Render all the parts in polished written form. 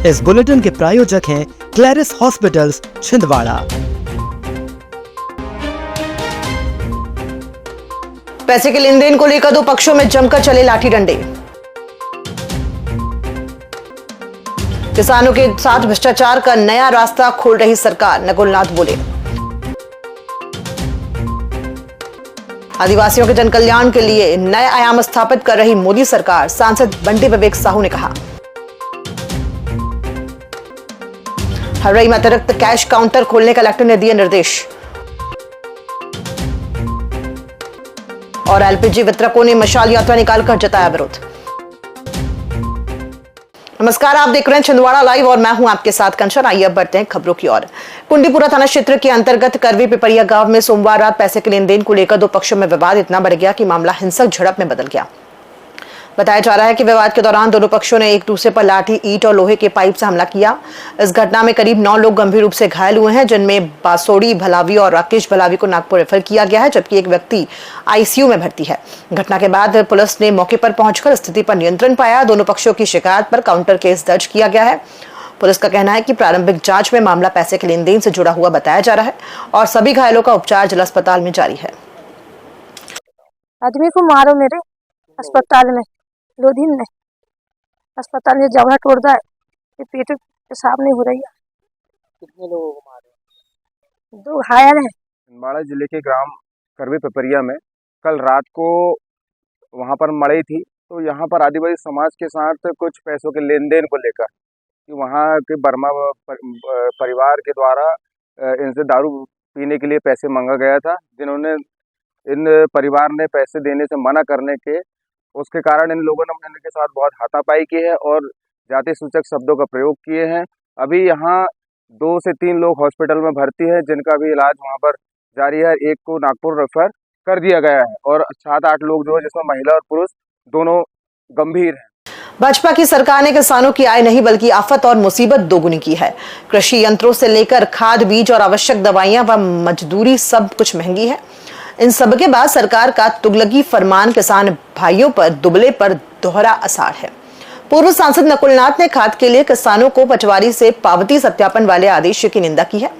इस बुलेटिन के प्रायोजक हैं क्लैरिस हॉस्पिटल्स छिंदवाड़ा। पैसे के लेन देन को लेकर दो पक्षों में जमकर चले लाठी डंडे। किसानों के साथ भ्रष्टाचार का नया रास्ता खोल रही सरकार, नकुल नाथ बोले। आदिवासियों के जनकल्याण के लिए नए आयाम स्थापित कर रही मोदी सरकार, सांसद बंटी विवेक साहू ने कहा। हरई में अतिरिक्त कैश काउंटर खोलने कलेक्टर ने दिए निर्देश। और एलपीजी वितरकों ने मशाल यात्रा निकालकर जताया विरोध। नमस्कार, आप देख रहे हैं छिंदवाड़ा लाइव और मैं हूं आपके साथ कंचन। आइए अब बढ़ते हैं खबरों की ओर। कुंडीपुरा थाना क्षेत्र के अंतर्गत करवी पिपरिया गांव में सोमवार रात पैसे के लेन देन को लेकर दो पक्षों में विवाद इतना बढ़ गया कि मामला हिंसक झड़प में बदल गया। बताया जा रहा है कि विवाद के दौरान दोनों पक्षों ने एक दूसरे पर लाठी, ईंट और लोहे के पाइप से हमला किया। इस घटना में करीब 9 लोग गंभीर रूप से घायल हुए हैं, जिनमें बासोड़ी भलावी और राकेश भलावी को नागपुर रेफर किया गया है, जबकि एक व्यक्ति आईसीयू में भर्ती है। घटना के बाद पुलिस ने मौके पर पहुंचकर स्थिति पर नियंत्रण पाया। दोनों पक्षों की शिकायत पर काउंटर केस दर्ज किया गया है। पुलिस का कहना है कि प्रारंभिक जांच में मामला पैसे के लेन देन से जुड़ा हुआ बताया जा रहा है और सभी घायलों का उपचार जिला अस्पताल में जारी है। आदमी को मारो मेरे अस्पताल में, 2 दिन में अस्पताल में जगह तोड़ दा है, पेट पेशाब नहीं हो रही है। कितने लोगों को मारे? 2 घायल हैं। छिंदवाड़ा जिले के ग्राम करवी पिपरिया में कल रात को वहां पर मड़ई थी, तो यहाँ पर आदिवासी समाज के साथ कुछ पैसों के लेन देन को लेकर कि वहाँ के बर्मा परिवार के द्वारा इनसे दारू पीने के लिए पैसे मांगा गया था, जिन्होंने इन परिवार ने पैसे देने से मना करने के उसके कारण इन लोगों ने इनके साथ बहुत हाथापाई की है और जाति सूचक शब्दों का प्रयोग किए हैं। अभी यहाँ 2 से 3 लोग हॉस्पिटल में भर्ती है, जिनका भी इलाज वहाँ पर जारी है। एक को नागपुर रेफर कर दिया गया है और 7-8 लोग जो है, जिसमें महिला और पुरुष दोनों गंभीर हैं। भाजपा की सरकार ने किसानों की आय नहीं बल्कि आफत और मुसीबत दोगुनी की है। कृषि यंत्रों से लेकर खाद, बीज और आवश्यक दवाइयां व मजदूरी सब कुछ महंगी है। इन सब के बाद सरकार का तुगलकी फरमान किसान भाइयों पर दुबले पर दोहरा असर है। पूर्व सांसद नकुल नाथ ने खाद के लिए किसानों को पटवारी से पावती सत्यापन वाले आदेश की निंदा की है।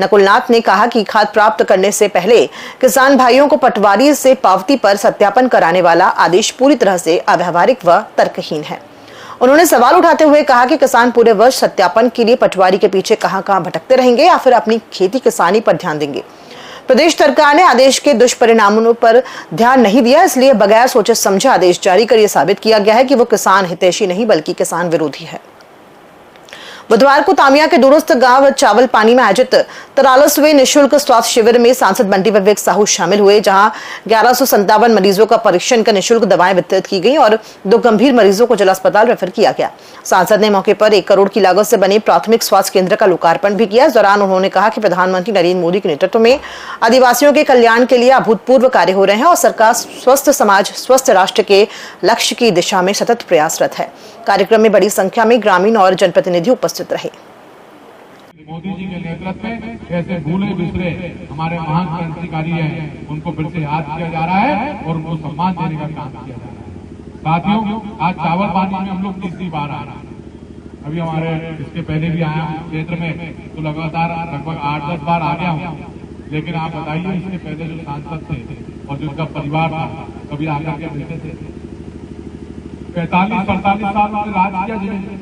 नकुल नाथ ने कहा कि खाद प्राप्त करने से पहले किसान भाइयों को पटवारी से पावती पर सत्यापन कराने वाला आदेश पूरी तरह से अव्यावहारिक व तर्कहीन है। उन्होंने सवाल उठाते हुए कहा कि किसान पूरे वर्ष सत्यापन के लिए पटवारी के पीछे कहां भटकते रहेंगे या फिर अपनी खेती किसानी पर ध्यान देंगे। प्रदेश सरकार ने आदेश के दुष्परिणामों पर ध्यान नहीं दिया, इसलिए बगैर सोचे समझे आदेश जारी कर यह साबित किया गया है कि वो किसान हितैषी नहीं बल्कि किसान विरोधी है। बुधवार को तामिया के दूरस्थ गांव चावल पानी में आयोजित 43वें निःशुल्क स्वास्थ्य शिविर में सांसद बंटी विवेक साहू शामिल हुए, जहां 1157 मरीजों का परीक्षण कर निःशुल्क दवाएं वितरित की गई और 2 गंभीर मरीजों को जिला अस्पताल रेफर किया गया। सांसद ने मौके पर 1 करोड़ की लागत से बने प्राथमिक स्वास्थ्य केंद्र का लोकार्पण भी किया। इस दौरान उन्होंने कहा कि प्रधानमंत्री नरेंद्र मोदी के नेतृत्व में आदिवासियों के कल्याण के लिए अभूतपूर्व कार्य हो रहे हैं और सरकार स्वस्थ समाज, स्वस्थ राष्ट्र के लक्ष्य की दिशा में सतत प्रयासरत है। कार्यक्रम में बड़ी संख्या में ग्रामीण और जनप्रतिनिधि उपस्थित रहे। मोदी जी के नेतृत्व में ऐसे भूले बिसरे हमारे महान क्रांतिकारी हैं, उनको फिर से याद किया जा रहा है और उनको सम्मान देने का काम किया जा रहा है। साथियों, आज चावल पानी में हम लोग तीसरी बार आ रहे हैं। अभी हमारे इसके पहले भी आया हूँ क्षेत्र में, तो लगातार लगभग 8-10 बार आ गया हूँ। लेकिन आप बताइए, इसके पहले जो सांसद थे और जिनका परिवार था, कभी आकर के मिलते थे? 45-48 साल उन्होंने राज किया, जिन्हें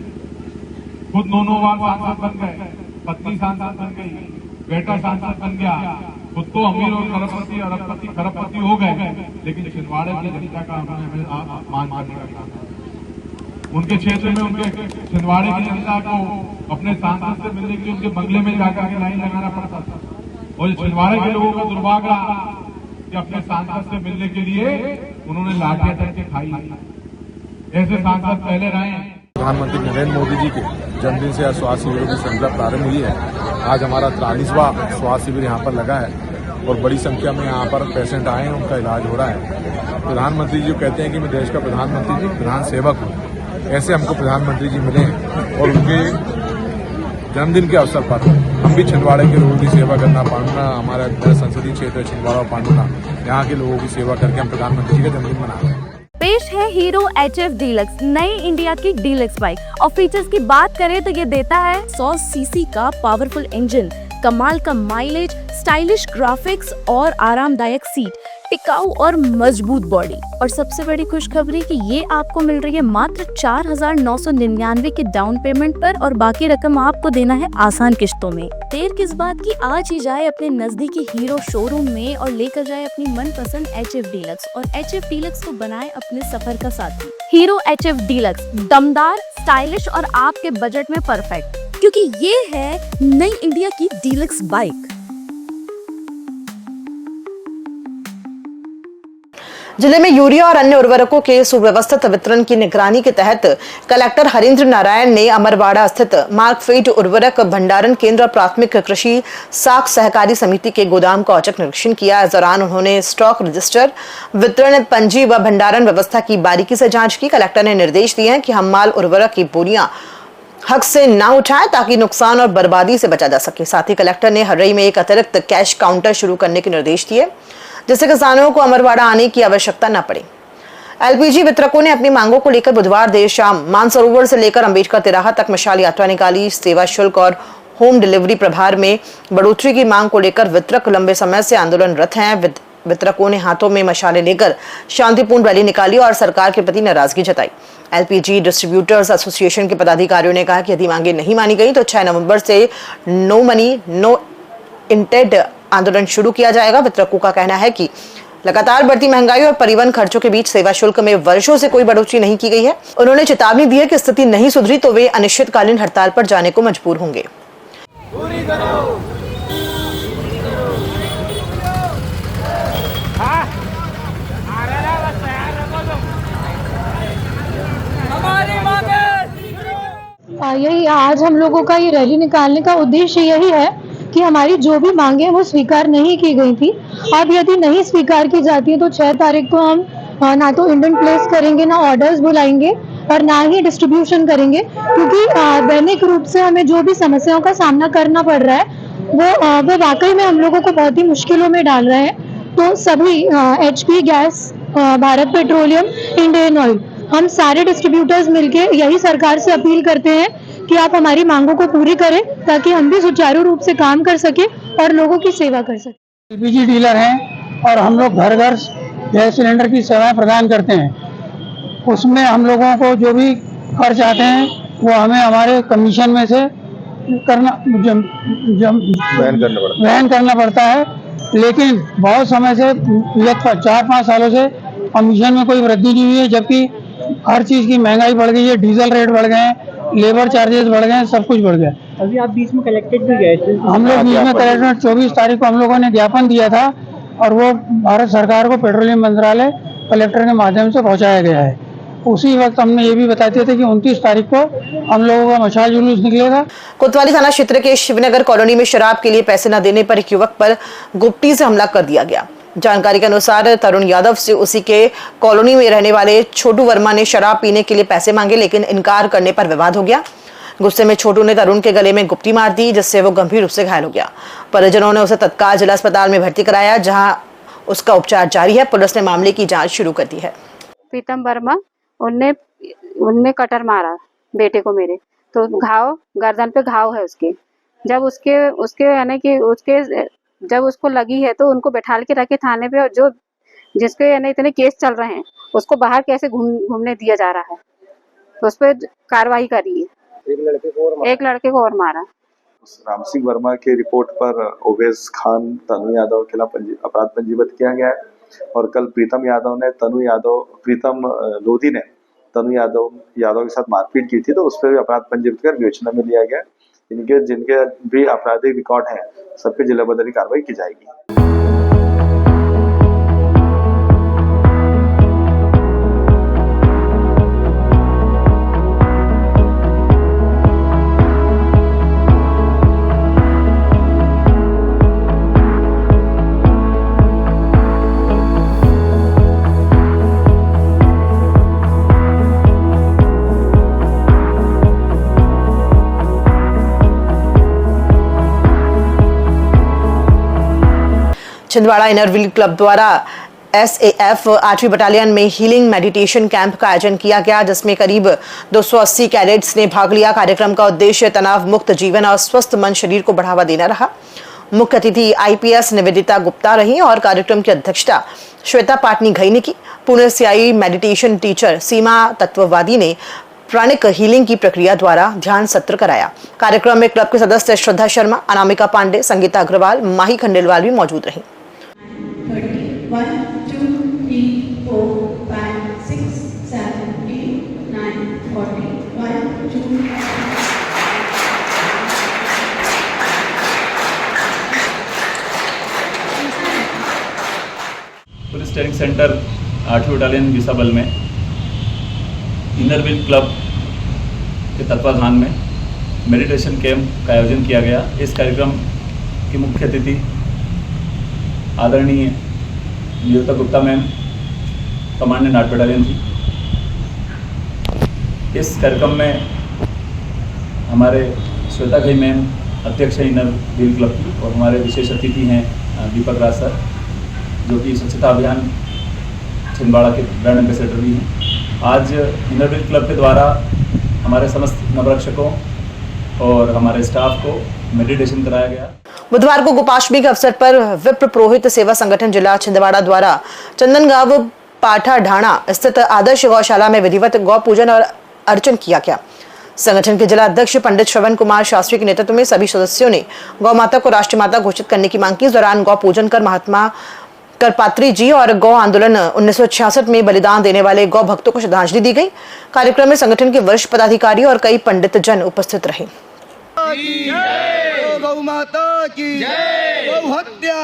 खुद 9 बार सांसद बन गए, पत्नी सांसद बन गई, बेटा सांसद बन गया, खुद तो अमीर और करोड़पति अरबपति खरबपति हो गए, लेकिन छिंदवाड़े की जनता का उन्होंने मान करने का काम किया। उनके क्षेत्र में उनके छिंदवाड़े की जनता को अपने सांसद से मिलने के लिए उनके बंगले में जाकर के लाइन लगाना पड़ता था। और छिंदवाड़े के लोगों का दुर्भाग्य कि अपने सांसद से मिलने के लिए उन्होंने लाठियां डंडे के खाई। ऐसे सांसद पहले रहे हैं। प्रधानमंत्री नरेंद्र मोदी जी के जन्मदिन से स्वास्थ्य शिविरों की श्रृंखला प्रारंभ हुई है। आज हमारा 43वां स्वास्थ्य शिविर यहाँ पर लगा है और बड़ी संख्या में यहाँ पर पेशेंट आए हैं, उनका इलाज हो रहा है। प्रधानमंत्री जी कहते हैं कि मैं देश का प्रधानमंत्री जी प्रधान सेवक हूँ, ऐसे हमको प्रधानमंत्री जी मिले और उनके जन्मदिन के अवसर पर हम भी छिंदवाड़े के लोगों की सेवा करना, पांडुना हमारा संसदीय क्षेत्र छिंदवाड़ा और पांडुना, यहाँ के लोगों की सेवा करके हम प्रधानमंत्री जी का जन्मदिन मना रहे हैं। पेश है हीरो HF डीलक्स, नई इंडिया की डीलक्स बाइक। और फीचर्स की बात करें तो ये देता है 100 सीसी का पावरफुल इंजन, कमाल का माइलेज, स्टाइलिश ग्राफिक्स और आरामदायक सीट, टिकाऊ और मजबूत बॉडी। और सबसे बड़ी खुशखबरी कि ये आपको मिल रही है मात्र 4,999 के डाउन पेमेंट पर, और बाकी रकम आपको देना है आसान किश्तों में। देर किस बात की, आज ही जाए अपने नजदीकी हीरो शोरूम में और लेकर जाए अपनी मनपसंद HF डीलक्स, और HF डीलक्स को बनाए अपने सफर का साथी। हीरो HF डीलक्स, दमदार, स्टाइलिश और आपके बजट में परफेक्ट, क्योंकि ये है नई इंडिया की डीलक्स बाइक। जिले में यूरिया और अन्य उर्वरकों के सुव्यवस्थित वितरण की निगरानी के तहत कलेक्टर हरींद्र नारायण ने अमरवाड़ा स्थित मार्कफेड उर्वरक भंडारण केंद्र और प्राथमिक कृषि साख सहकारी समिति के गोदाम का औचक निरीक्षण किया। इस दौरान उन्होंने स्टॉक रजिस्टर, वितरण पंजी व भंडारण व्यवस्था की बारीकी से जांच की। कलेक्टर ने निर्देश दिए हैं कि हम माल उर्वरक की बोरियां हक से ना उठाएं ताकि नुकसान और बर्बादी से बचा जा सके। साथ ही कलेक्टर ने हर्रई में एक अतिरिक्त कैश काउंटर शुरू करने के निर्देश दिए, जिससे किसानों को अमरवाड़ा आने की आवश्यकता न पड़े। LPG वितरकों ने अपनी मांगों को लेकर बुधवार देर शाम मानसरोवर से लेकर अंबेडकर तिराहा तक मशाल यात्रा निकाली। सेवा शुल्क और होम डिलीवरी प्रभार में बढ़ोतरी की मांग को लेकर वितरक लंबे समय से आंदोलनरत हैं। वितरकों ने हाथों में मशालें लेकर शांतिपूर्ण रैली निकाली और सरकार के प्रति नाराजगी जताई। LPG डिस्ट्रीब्यूटर्स एसोसिएशन के पदाधिकारियों ने कहा कि यदि मांगे नहीं मानी गई तो 6 नवंबर से नो मनी नो इंटेड आंदोलन शुरू किया जाएगा। वितरकों का कहना है कि लगातार बढ़ती महंगाई और परिवहन खर्चों के बीच सेवा शुल्क में वर्षों से कोई बढ़ोतरी नहीं की गई है। उन्होंने चेतावनी दी है कि स्थिति नहीं सुधरी तो वे अनिश्चितकालीन हड़ताल पर जाने को मजबूर होंगे। यही आज हम लोगों का ये रैली निकालने का उद्देश्य यही है कि हमारी जो भी मांगे वो स्वीकार नहीं की गई थी। अब यदि नहीं स्वीकार की जाती है तो 6 तारीख को हम ना तो इंडेंट प्लेस करेंगे, ना ऑर्डर्स बुलाएंगे और ना ही डिस्ट्रीब्यूशन करेंगे, क्योंकि दैनिक रूप से हमें जो भी समस्याओं का सामना करना पड़ रहा है वो वाकई में हम लोगों को बहुत ही मुश्किलों में डाल रहे हैं। तो सभी HP gas, Bharat petroleum, Indian oil, हम सारे डिस्ट्रीब्यूटर्स मिलके यही सरकार से अपील करते हैं कि आप हमारी मांगों को पूरी करें ताकि हम भी सुचारू रूप से काम कर सके और लोगों की सेवा कर सके। LPG डीलर हैं और हम लोग घर घर गैस सिलेंडर की सेवाएं प्रदान करते हैं। उसमें हम लोगों को जो भी खर्च आते हैं वो हमें हमारे कमीशन में से वहन करना पड़ता है। लेकिन बहुत समय से 4-5 सालों से कमीशन में कोई वृद्धि नहीं हुई है, जबकि हर चीज़ की महंगाई बढ़ गई है। डीजल रेट बढ़ गए हैं, लेबर चार्जेस बढ़ गए हैं, सब कुछ बढ़ गया। अभी आप बीच में कलेक्टेड भी गए थे? हम लोग बीच में कलेक्टेड 24 तारीख को हम लोगों ने ज्ञापन दिया था और वो भारत सरकार को पेट्रोलियम मंत्रालय कलेक्टर के माध्यम से पहुंचाया गया है। उसी वक्त हमने ये भी बताते थे कि 29 तारीख को हम लोगों का मशाल जुलूस निकलेगा। कोतवाली थाना क्षेत्र के शिवनगर कॉलोनी में शराब के लिए पैसे न देने पर एक युवक पर गुप्ती से हमला कर दिया गया। जानकारी के अनुसार तरुण यादव से उसी के कॉलोनी में रहने वाले छोटू वर्मा ने शराब पीने के लिए पैसे मांगे, लेकिन इनकार करने पर विवाद हो गया। गुस्से में छोटू ने तरुण के गले में गुप्ती मार दी, जिससे वो गंभीर रूप से घायल हो गया। परिजनों ने उसे तत्काल जिला अस्पताल में भर्ती कराया, जहां उसका उपचार जारी है। पुलिस ने मामले की जांच शुरू कर दी है। प्रीतम वर्मा, उनने कटर मारा बेटे को मेरे, तो घाव गर्दन पे घाव है उसके। जब उसके यानी कि जब उसको लगी है तो उनको बैठा के रखे थाने पे, और जो जिसके यानी इतने केस चल रहे हैं उसको बाहर कैसे घूमने दिया जा रहा है, तो उस पर कार्रवाई करी है। एक लड़के को और मारा। राम सिंह वर्मा के रिपोर्ट पर ओवैस खान, तनु यादव के खिलाफ अपराध पंजीबद्ध किया गया है। और कल प्रीतम लोधी ने तनु यादव के साथ मारपीट की थी, तो उस पर भी अपराध पंजीबद्ध कर विवेचना में लिया गया। जिनके भी आपराधिक रिकॉर्ड हैं, सब पे जिला बदली कार्रवाई की जाएगी। छिंदवाड़ा इनर व्हील क्लब द्वारा SAF 8वीं बटालियन में हीलिंग मेडिटेशन कैंप का आयोजन किया गया, जिसमें करीब 280 कैडेट्स ने भाग लिया। कार्यक्रम का उद्देश्य तनाव मुक्त जीवन और स्वस्थ मन शरीर को बढ़ावा देना रहा। मुख्य अतिथि IPS निवेदिता गुप्ता रही और कार्यक्रम की अध्यक्षता श्वेता पाटनी घई ने की। पुणे से आई मेडिटेशन टीचर सीमा तत्ववादी ने प्राणिक हीलिंग की प्रक्रिया द्वारा ध्यान सत्र कराया। कार्यक्रम में क्लब के सदस्य श्रद्धा शर्मा, अनामिका पांडे, संगीता अग्रवाल, माही खंडेलवाल भी मौजूद रही। 1 2 3 4 5 6 7 8 9 40 1 2 पुलिस ट्रेनिंग सेंटर 8वीं बटालियन विसा बल में इनर व्हील क्लब के तत्वाधान में मेडिटेशन कैंप का आयोजन किया गया। इस कार्यक्रम की मुख्य अतिथि आदरणीय Nivedita Gupta ma'am, commandant 8 battalion थी। इस कार्यक्रम में हमारे श्वेता घई मैम अध्यक्ष इनर व्हील क्लब की और हमारे विशेष अतिथि हैं दीपक राज सर, जो कि स्वच्छता अभियान छिंदवाड़ा के ब्रांड एम्बेसडर भी हैं। आज इनर व्हील क्लब के द्वारा हमारे समस्त नवरक्षकों और हमारे स्टाफ को मेडिटेशन कराया गया। बुधवार को गोपाष्टमी के अवसर पर विप्र पुरोहित सेवा संगठन जिला छिंदवाड़ा द्वारा चंदनगांव पाठा ढाणा स्थित आदर्श गौशाला में विधिवत गौ पूजन और अर्चन किया गया। संगठन के जिला अध्यक्ष पंडित श्रवण कुमार शास्त्री के नेतृत्व में सभी सदस्यों ने गौ माता को राष्ट्रीय माता घोषित करने की मांग की। इस दौरान गौ पूजन कर महात्मा करपात्री जी और गौ आंदोलन 1966 में बलिदान देने वाले गौ भक्तों को श्रद्धांजलि दी गई। कार्यक्रम में संगठन के वरिष्ठ पदाधिकारी और कई पंडित जन उपस्थित रहे। गौ माता की जय, गौ हत्या।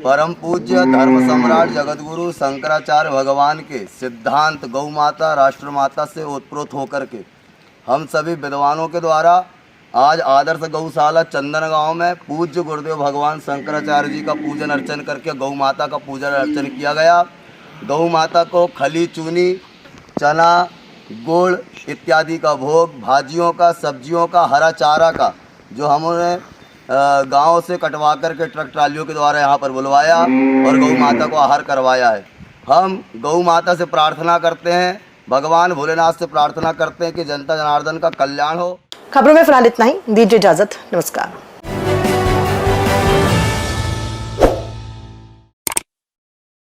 परम पूज्य धर्म सम्राट जगतगुरु शंकराचार्य भगवान के सिद्धांत गौ माता राष्ट्र माता से ओतप्रोत होकर के हम सभी विद्वानों के द्वारा आज आदर्श गौशाला चंदनगांव में पूज्य गुरुदेव भगवान शंकराचार्य जी का पूजन अर्चन करके गौ माता का पूजन अर्चन किया गया। गौ माता को खली चूनी, चना, गुड़ इत्यादि का भोग, भाजियों का, सब्जियों का, हरा चारा का जो हमने गांव से कटवा करके ट्रक ट्रालियों के द्वारा यहाँ पर बुलवाया और गौ माता को आहार करवाया है। हम गौ माता से प्रार्थना करते हैं, भगवान भोलेनाथ से प्रार्थना करते हैं कि जनता जनार्दन का कल्याण हो। खबरों में फिलहाल इतना ही, दीजिए इजाजत, नमस्कार।